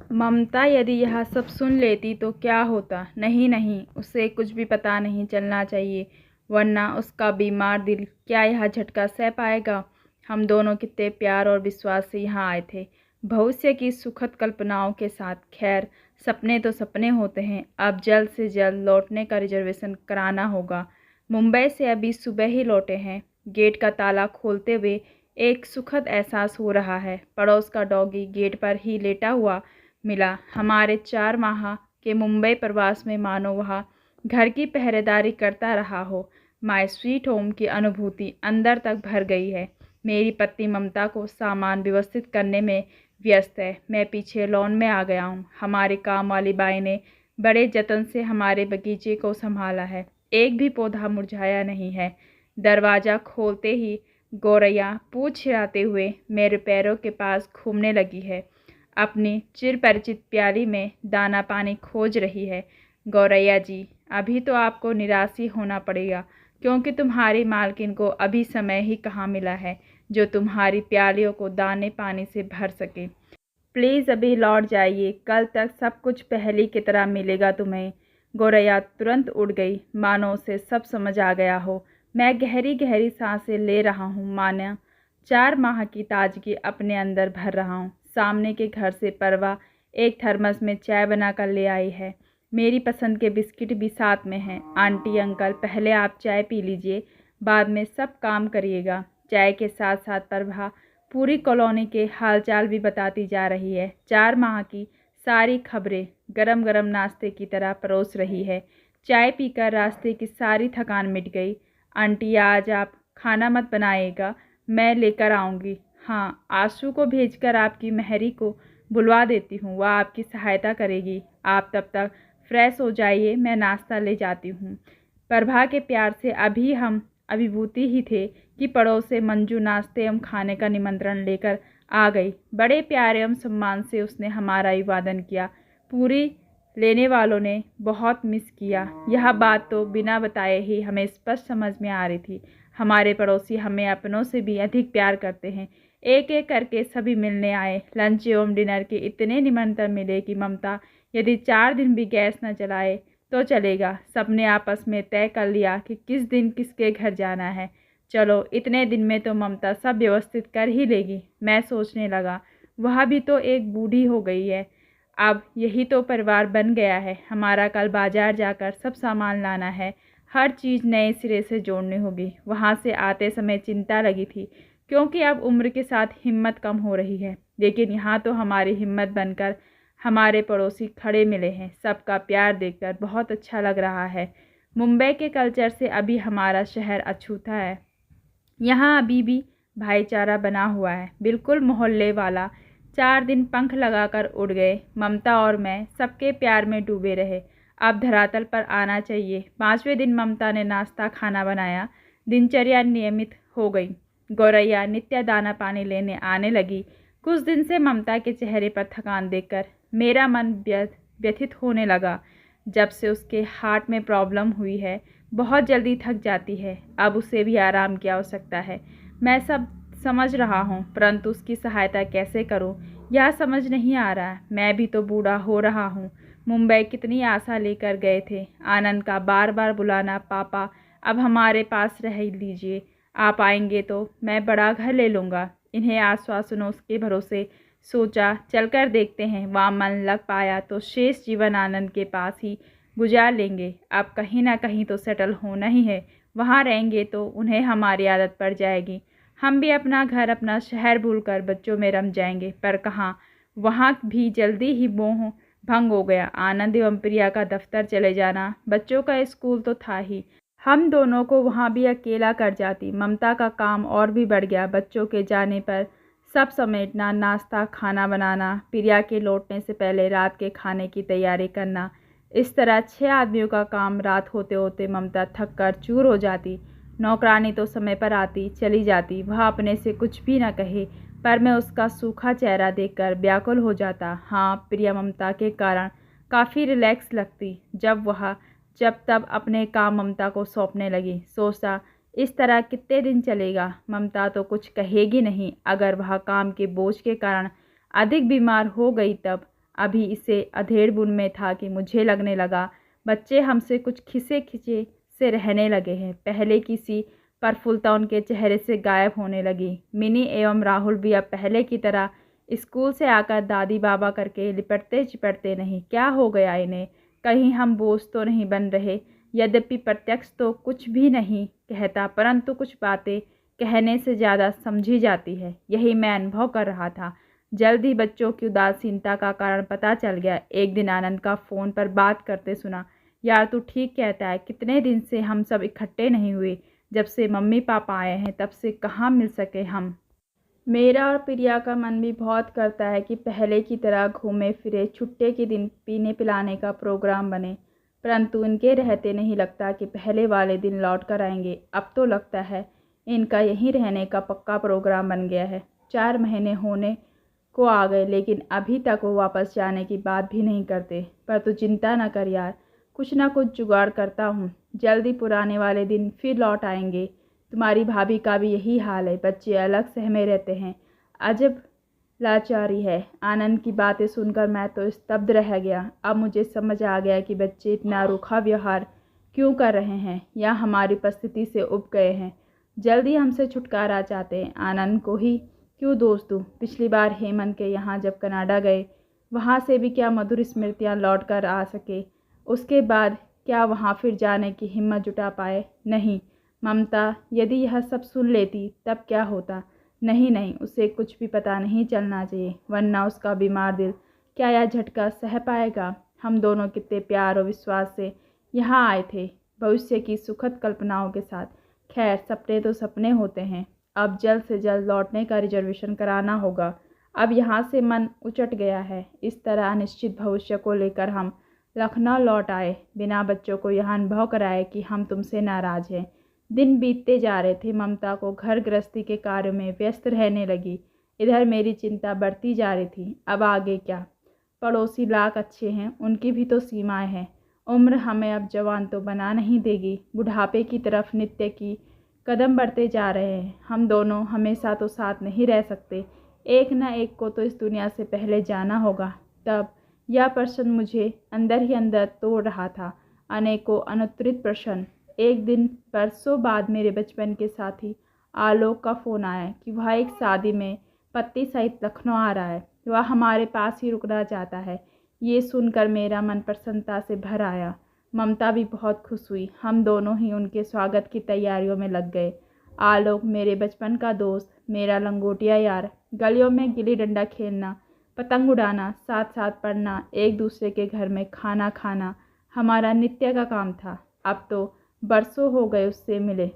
ममता यदि यह सब सुन लेती तो क्या होता। नहीं नहीं, उसे कुछ भी पता नहीं चलना चाहिए, वरना उसका बीमार दिल क्या यह झटका सह पाएगा। हम दोनों कितने प्यार और विश्वास से यहाँ आए थे, भविष्य की सुखद कल्पनाओं के साथ। खैर, सपने तो सपने होते हैं। अब जल्द से जल्द लौटने का रिजर्वेशन कराना होगा। मुंबई से अभी सुबह ही लौटे हैं। गेट का ताला खोलते हुए एक सुखद एहसास हो रहा है। पड़ोस का डॉगी गेट पर ही लेटा हुआ मिला। हमारे 4 माह के मुंबई प्रवास में मानो वह घर की पहरेदारी करता रहा हो। माय स्वीट होम की अनुभूति अंदर तक भर गई है। मेरी पत्नी ममता को सामान व्यवस्थित करने में व्यस्त है। मैं पीछे लॉन में आ गया हूँ। हमारी काम वाली बाई ने बड़े जतन से हमारे बगीचे को संभाला है। एक भी पौधा मुरझाया नहीं है। दरवाज़ा खोलते ही गौरैया पूँछ हिलाते हुए मेरे पैरों के पास घूमने लगी है। अपनी चिरपरिचित प्याली में दाना पानी खोज रही है। गौरैया जी, अभी तो आपको निराश ही होना पड़ेगा, क्योंकि तुम्हारी मालकिन को अभी समय ही कहाँ मिला है जो तुम्हारी प्यालियों को दाने पानी से भर सके। प्लीज़ अभी लौट जाइए, कल तक सब कुछ पहले की तरह मिलेगा तुम्हें। गौरैया तुरंत उड़ गई, मानो उसे सब समझ आ गया हो। मैं गहरी गहरी सांसें ले रहा हूँ, मानो 4 माह की ताजगी अपने अंदर भर रहा हूँ। सामने के घर से परवा एक थर्मस में चाय बनाकर ले आई है। मेरी पसंद के बिस्किट भी साथ में हैं। आंटी अंकल, पहले आप चाय पी लीजिए, बाद में सब काम करिएगा। चाय के साथ साथ प्रभा पूरी कॉलोनी के हालचाल भी बताती जा रही है। 4 माह की सारी खबरें गरम गरम नाश्ते की तरह परोस रही है। चाय पीकर रास्ते की सारी थकान मिट गई। आंटी, आज आप खाना मत बनाइएगा, मैं लेकर आऊँगी। हाँ, आशु को भेजकर आपकी मेहरी को बुलवा देती हूँ, वह आपकी सहायता करेगी। आप तब तक फ्रेश हो जाइए, मैं नाश्ता ले जाती हूँ। प्रभा के प्यार से अभी हम अभिभूति ही थे कि पड़ोस से मंजू नाश्ते एवं खाने का निमंत्रण लेकर आ गई। बड़े प्यार एवं सम्मान से उसने हमारा अभिवादन किया। पूरी लेने वालों ने बहुत मिस किया। यह बात तो बिना बताए ही हमें स्पष्ट समझ में आ रही थी। हमारे पड़ोसी हमें अपनों से भी अधिक प्यार करते हैं। एक एक करके सभी मिलने आए। लंच एवं डिनर के इतने निमंत्रण मिले कि ममता यदि 4 दिन भी गैस न जलाए तो चलेगा। सबने आपस में तय कर लिया कि किस दिन किसके घर जाना है। चलो, इतने दिन में तो ममता सब व्यवस्थित कर ही लेगी। मैं सोचने लगा, वह भी तो एक बूढ़ी हो गई है, अब यही तो परिवार बन गया है। हमारा कल बाजार जाकर सब सामान लाना है, हर चीज़ नए सिरे से जोड़नी होगी। वहाँ से आते समय चिंता लगी थी, क्योंकि अब उम्र के साथ हिम्मत कम हो रही है। लेकिन यहाँ तो हमारी हिम्मत बनकर हमारे पड़ोसी खड़े मिले हैं। सबका प्यार देखकर बहुत अच्छा लग रहा है। मुंबई के कल्चर से अभी हमारा शहर अछूता है। यहाँ अभी भी भाईचारा बना हुआ है, बिल्कुल मोहल्ले वाला। 4 दिन पंख लगाकर उड़ गए। ममता और मैं सबके प्यार में डूबे रहे। अब धरातल पर आना चाहिए। 5वें दिन ममता ने नाश्ता खाना बनाया। दिनचर्या नियमित हो गई। गौरैया नित्य दाना पानी लेने आने लगी। कुछ दिन से ममता के चेहरे पर थकान देखकर मेरा मन व्यथित होने लगा। जब से उसके हार्ट में प्रॉब्लम हुई है, बहुत जल्दी थक जाती है। अब उसे भी आराम की आवश्यकता है। मैं सब समझ रहा हूँ, परंतु उसकी सहायता कैसे करूँ यह समझ नहीं आ रहा। मैं भी तो बूढ़ा हो रहा हूँ। मुंबई कितनी आशा लेकर गए थे। आनंद का बार बार बुलाना, पापा अब हमारे पास रह लीजिए, आप आएंगे तो मैं बड़ा घर ले लूँगा। इन्हें आश्वासनों के भरोसे सोचा चलकर देखते हैं। वहाँ मन लग पाया तो शेष जीवन आनंद के पास ही गुजार लेंगे। अब कहीं ना कहीं तो सेटल होना ही है। वहाँ रहेंगे तो उन्हें हमारी आदत पड़ जाएगी। हम भी अपना घर, अपना शहर भूलकर बच्चों में रम जाएंगे। पर कहाँ, वहाँ भी जल्दी ही मोह भंग हो गया। आनंद एवं प्रिया का दफ्तर चले जाना, बच्चों का स्कूल तो था ही, हम दोनों को वहाँ भी अकेला कर जाती। ममता का काम और भी बढ़ गया। बच्चों के जाने पर सब समेटना, नाश्ता खाना बनाना, प्रिया के लौटने से पहले रात के खाने की तैयारी करना। इस तरह 6 आदमियों का काम। रात होते होते ममता थक कर चूर हो जाती। नौकरानी तो समय पर आती चली जाती, वह अपने से कुछ भी न कहे, पर मैं उसका सूखा चेहरा देखकर व्याकुल हो जाता। हाँ, प्रिया ममता के कारण काफ़ी रिलैक्स लगती। जब तब अपने काम ममता को सौंपने लगी। सोचा, इस तरह कितने दिन चलेगा। ममता तो कुछ कहेगी नहीं। अगर वह काम के बोझ के कारण अधिक बीमार हो गई तब। अभी इसे अधेड़ बुन में था कि मुझे लगने लगा बच्चे हमसे कुछ खिसे खिंचे से रहने लगे हैं। पहले की सी प्रफुल्लता उनके चेहरे से गायब होने लगी। मिनी एवं राहुल भी अब पहले की तरह स्कूल से आकर दादी बाबा करके लिपटते चिपटते नहीं। क्या हो गया इन्हें? कहीं हम बोझ तो नहीं बन रहे? यद्यपि प्रत्यक्ष तो कुछ भी नहीं कहता, परंतु कुछ बातें कहने से ज़्यादा समझी जाती है, यही मैं अनुभव कर रहा था। जल्द ही बच्चों की उदासीनता का कारण पता चल गया। एक दिन आनंद का फ़ोन पर बात करते सुना। यार तू ठीक कहता है, कितने दिन से हम सब इकट्ठे नहीं हुए। जब से मम्मी पापा आए हैं तब से कहाँ मिल सके हम। मेरा और प्रिया का मन भी बहुत करता है कि पहले की तरह घूमे फिरे, छुट्टे के दिन पीने पिलाने का प्रोग्राम बने, परंतु इनके रहते नहीं लगता कि पहले वाले दिन लौट कर आएंगे। अब तो लगता है इनका यहीं रहने का पक्का प्रोग्राम बन गया है। 4 महीने होने को आ गए, लेकिन अभी तक वो वापस जाने की बात भी नहीं करते। पर तू चिंता न कर यार, कुछ ना कुछ जुगाड़ करता हूँ। जल्दी पुराने वाले दिन फिर लौट आएंगे। तुम्हारी भाभी का भी यही हाल है, बच्चे अलग सहमे रहते हैं। अजब लाचारी है। आनंद की बातें सुनकर मैं तो स्तब्ध रह गया। अब मुझे समझ आ गया कि बच्चे इतना रूखा व्यवहार क्यों कर रहे हैं, या हमारी उपस्थिति से उब गए हैं। जल्दी हमसे छुटकारा चाहते हैं। आनंद को ही क्यों दोष दूँ? पिछली बार हेमंत के यहाँ जब कनाडा गए, वहाँ से भी क्या मधुर स्मृतियाँ लौट कर आ सके? उसके बाद क्या वहाँ फिर जाने की हिम्मत जुटा पाए? नहीं। ममता यदि यह सब सुन लेती तब क्या होता? नहीं नहीं, उसे कुछ भी पता नहीं चलना चाहिए, वरना उसका बीमार दिल क्या यह झटका सह पाएगा? हम दोनों कितने प्यार और विश्वास से यहाँ आए थे, भविष्य की सुखद कल्पनाओं के साथ। खैर, सपने तो सपने होते हैं। अब जल्द से जल्द लौटने का रिजर्वेशन कराना होगा। अब यहाँ से मन उचट गया है। इस तरह अनिश्चित भविष्य को लेकर हम लखनऊ लौट आए, बिना बच्चों को यह अनुभव कराए कि हम तुमसे नाराज़ हैं। दिन बीतते जा रहे थे। ममता को घर गृहस्थी के कार्यों में व्यस्त रहने लगी। इधर मेरी चिंता बढ़ती जा रही थी। अब आगे क्या? पड़ोसी लाख अच्छे हैं, उनकी भी तो सीमाएं हैं। उम्र हमें अब जवान तो बना नहीं देगी। बुढ़ापे की तरफ नित्य की कदम बढ़ते जा रहे हैं। हम दोनों हमेशा तो साथ नहीं रह सकते। एक न एक को तो इस दुनिया से पहले जाना होगा। तब यह प्रश्न मुझे अंदर ही अंदर तोड़ रहा था। अनेकों अनुत्तरित प्रश्न। एक दिन बरसों बाद मेरे बचपन के साथी आलोक का फ़ोन आया कि वह एक शादी में पति सहित लखनऊ आ रहा है। वह हमारे पास ही रुकना चाहता है। ये सुनकर मेरा मन प्रसन्नता से भर आया। ममता भी बहुत खुश हुई। हम दोनों ही उनके स्वागत की तैयारियों में लग गए। आलोक मेरे बचपन का दोस्त, मेरा लंगोटिया यार। गलियों में गिल्ली डंडा खेलना, पतंग उड़ाना, साथ साथ पढ़ना, एक दूसरे के घर में खाना खाना हमारा नित्य का काम था। अब तो बरसों हो गए उससे मिले।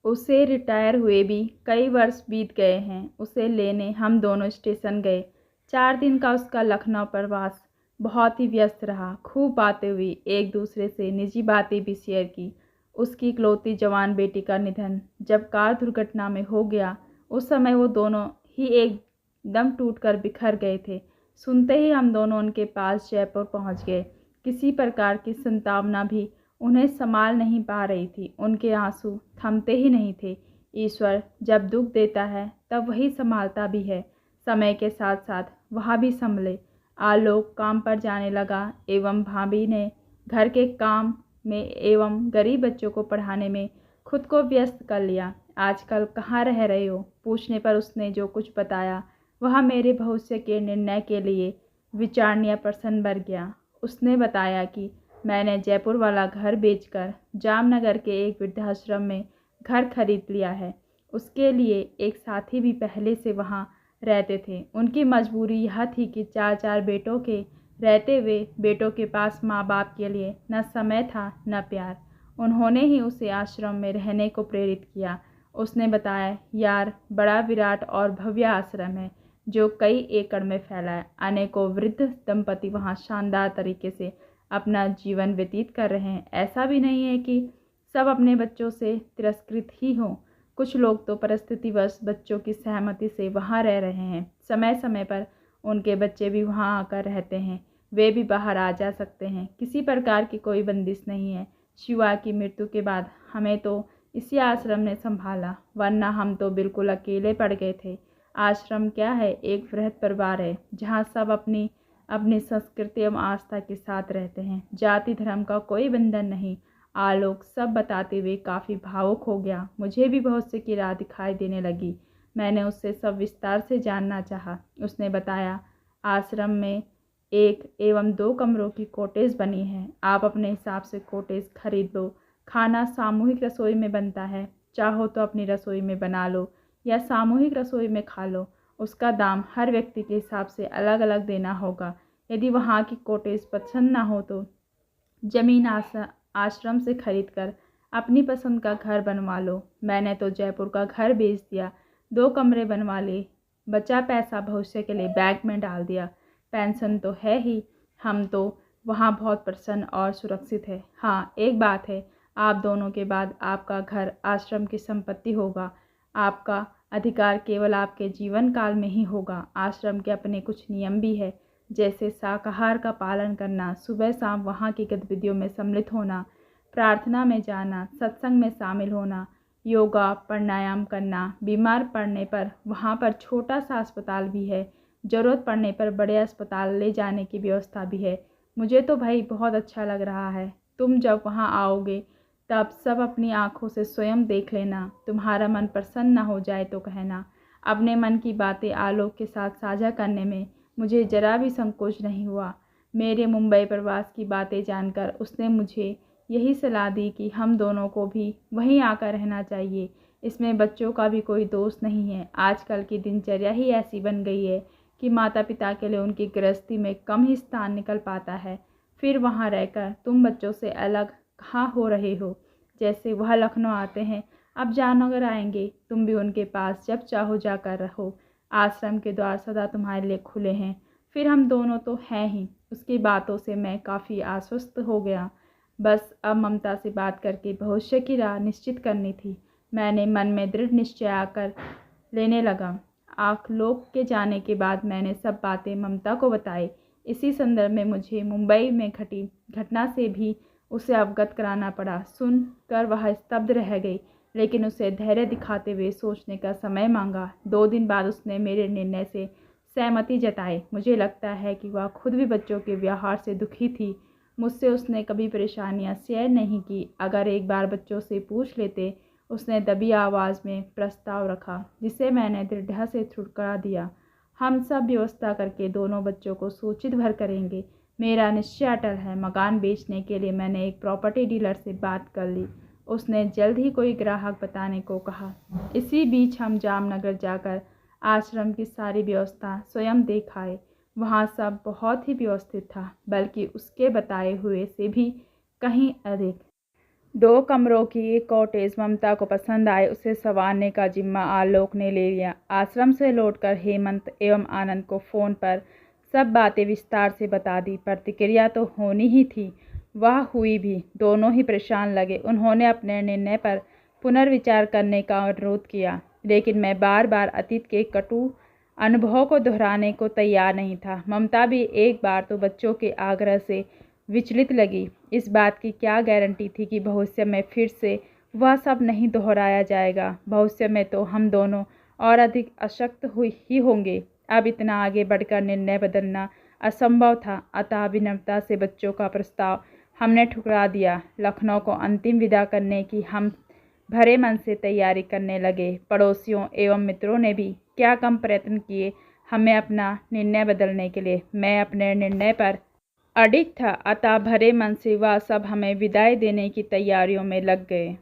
उसे रिटायर हुए भी कई वर्ष बीत गए हैं। उसे लेने हम दोनों स्टेशन गए। 4 दिन का उसका लखनऊ प्रवास बहुत ही व्यस्त रहा। खूब बातें हुई, एक दूसरे से निजी बातें भी शेयर की। उसकी इकलौती जवान बेटी का निधन जब कार दुर्घटना में हो गया, उस समय वो दोनों ही एकदम टूटकर बिखर गए थे। सुनते ही हम दोनों उनके पास जयपुर पहुंच गए। किसी प्रकार की संतावना भी उन्हें संभाल नहीं पा रही थी। उनके आंसू थमते ही नहीं थे। ईश्वर जब दुख देता है तब वही संभालता भी है। समय के साथ साथ वह भी संभले। आलोक काम पर जाने लगा एवं भाभी ने घर के काम में एवं गरीब बच्चों को पढ़ाने में खुद को व्यस्त कर लिया। आजकल कहाँ रह रहे हो पूछने पर उसने जो कुछ बताया वह मेरे भविष्य के निर्णय के लिए विचारणीय प्रश्न बन गया। उसने बताया कि मैंने जयपुर वाला घर बेचकर जामनगर के एक वृद्धाश्रम में घर खरीद लिया है। उसके लिए एक साथी भी पहले से वहाँ रहते थे। उनकी मजबूरी यह थी कि 4 बेटों के रहते हुए बेटों के पास माँ बाप के लिए न समय था न प्यार। उन्होंने ही उसे आश्रम में रहने को प्रेरित किया। उसने बताया, यार बड़ा विराट और भव्य आश्रम है जो कई एकड़ में फैला है। अनेकों वृद्ध दंपति वहाँ शानदार तरीके से अपना जीवन व्यतीत कर रहे हैं। ऐसा भी नहीं है कि सब अपने बच्चों से तिरस्कृत ही हों। कुछ लोग तो परिस्थितिवश बच्चों की सहमति से वहाँ रह रहे हैं। समय समय पर उनके बच्चे भी वहाँ आकर रहते हैं। वे भी बाहर आ जा सकते हैं। किसी प्रकार की कोई बंदिश नहीं है। शिवा की मृत्यु के बाद हमें तो इसी आश्रम ने संभाला, वरना हम तो बिल्कुल अकेले पड़ गए थे। आश्रम क्या है, एक वृहद परिवार है जहाँ सब अपनी अपनी संस्कृति एवं आस्था के साथ रहते हैं। जाति धर्म का कोई बंधन नहीं। आलोक सब बताते हुए काफ़ी भावुक हो गया। मुझे भी बहुत की राह दिखाई देने लगी। मैंने उससे सब विस्तार से जानना चाहा। उसने बताया, आश्रम में 1 एवं 2 कमरों की कॉटेज बनी है। आप अपने हिसाब से कॉटेज खरीद लो। खाना सामूहिक रसोई में बनता है। चाहो तो अपनी रसोई में बना लो या सामूहिक रसोई में खा लो। उसका दाम हर व्यक्ति के हिसाब से अलग अलग देना होगा। यदि वहाँ की कॉटेज पसंद ना हो तो ज़मीन आश्रम से खरीदकर अपनी पसंद का घर बनवा लो। मैंने तो जयपुर का घर बेच दिया, 2 कमरे बनवा लिए। बचा पैसा भविष्य के लिए बैंक में डाल दिया। पेंशन तो है ही। हम तो वहाँ बहुत प्रसन्न और सुरक्षित है। हाँ, एक बात है, आप दोनों के बाद आपका घर आश्रम की संपत्ति होगा। आपका अधिकार केवल आपके जीवन काल में ही होगा। आश्रम के अपने कुछ नियम भी है, जैसे शाकाहार का पालन करना, सुबह शाम वहाँ की गतिविधियों में सम्मिलित होना, प्रार्थना में जाना, सत्संग में शामिल होना, योगा प्राणायाम करना। बीमार पड़ने पर वहाँ पर छोटा सा अस्पताल भी है। ज़रूरत पड़ने पर बड़े अस्पताल ले जाने की व्यवस्था भी है। मुझे तो भाई बहुत अच्छा लग रहा है। तुम जब वहाँ आओगे तब सब अपनी आँखों से स्वयं देख लेना। तुम्हारा मन प्रसन्न न हो जाए तो कहना। अपने मन की बातें आलोक के साथ साझा करने में मुझे जरा भी संकोच नहीं हुआ। मेरे मुंबई प्रवास की बातें जानकर उसने मुझे यही सलाह दी कि हम दोनों को भी वहीं आकर रहना चाहिए। इसमें बच्चों का भी कोई दोष नहीं है। आजकल की दिनचर्या ही ऐसी बन गई है कि माता पिता के लिए उनकी गृहस्थी में कम ही स्थान निकल पाता है। फिर वहाँ रहकर तुम बच्चों से अलग कहाँ हो रहे हो। जैसे वह लखनऊ आते हैं, अब जामनगर आएंगे। तुम भी उनके पास जब चाहो जाकर रहो। आश्रम के द्वार सदा तुम्हारे लिए खुले हैं। फिर हम दोनों तो हैं ही। उसकी बातों से मैं काफ़ी आश्वस्त हो गया। बस अब ममता से बात करके भविष्य की राह निश्चित करनी थी। मैंने मन में दृढ़ निश्चय आकर लेने लगा। आलोक के जाने के बाद मैंने सब बातें ममता को बताई। इसी संदर्भ में मुझे मुंबई में घटी घटना से भी उसे अवगत कराना पड़ा। सुनकर वह स्तब्ध रह गई, लेकिन उसे धैर्य दिखाते हुए सोचने का समय मांगा। 2 दिन बाद उसने मेरे निर्णय से सहमति जताई। मुझे लगता है कि वह खुद भी बच्चों के व्यवहार से दुखी थी। मुझसे उसने कभी परेशानियां शेयर नहीं की। अगर एक बार बच्चों से पूछ लेते, उसने दबी आवाज़ में प्रस्ताव रखा, जिसे मैंने दृढ़ता से ठुकरा दिया। हम सब व्यवस्था करके दोनों बच्चों को सूचित भर करेंगे। मेरा निश्चय अटल है। मकान बेचने के लिए मैंने एक प्रॉपर्टी डीलर से बात कर ली। उसने जल्द ही कोई ग्राहक बताने को कहा। इसी बीच हम जामनगर जाकर आश्रम की सारी व्यवस्था स्वयं देख आए। वहाँ सब बहुत ही व्यवस्थित था, बल्कि उसके बताए हुए से भी कहीं अधिक। 2 कमरों की एक कॉटेज ममता को पसंद आए। उसे संवारने का जिम्मा आलोक ने ले लिया। आश्रम से लौटकर हेमंत एवं आनंद को फ़ोन पर सब बातें विस्तार से बता दी। प्रतिक्रिया तो होनी ही थी, वह हुई भी। दोनों ही परेशान लगे। उन्होंने अपने निर्णय पर पुनर्विचार करने का अनुरोध किया, लेकिन मैं बार बार अतीत के कटु अनुभव को दोहराने को तैयार नहीं था। ममता भी एक बार तो बच्चों के आग्रह से विचलित लगी। इस बात की क्या गारंटी थी कि भविष्य में फिर से वह सब नहीं दोहराया जाएगा। भविष्य में तो हम दोनों और अधिक अशक्त ही होंगे। अब इतना आगे बढ़कर निर्णय बदलना असंभव था। अतः विनम्रता से बच्चों का प्रस्ताव हमने ठुकरा दिया। लखनऊ को अंतिम विदा करने की हम भरे मन से तैयारी करने लगे। पड़ोसियों एवं मित्रों ने भी क्या कम प्रयत्न किए हमें अपना निर्णय बदलने के लिए। मैं अपने निर्णय पर अडिग था, अतः भरे मन से वह सब हमें विदाई देने की तैयारियों में लग गए।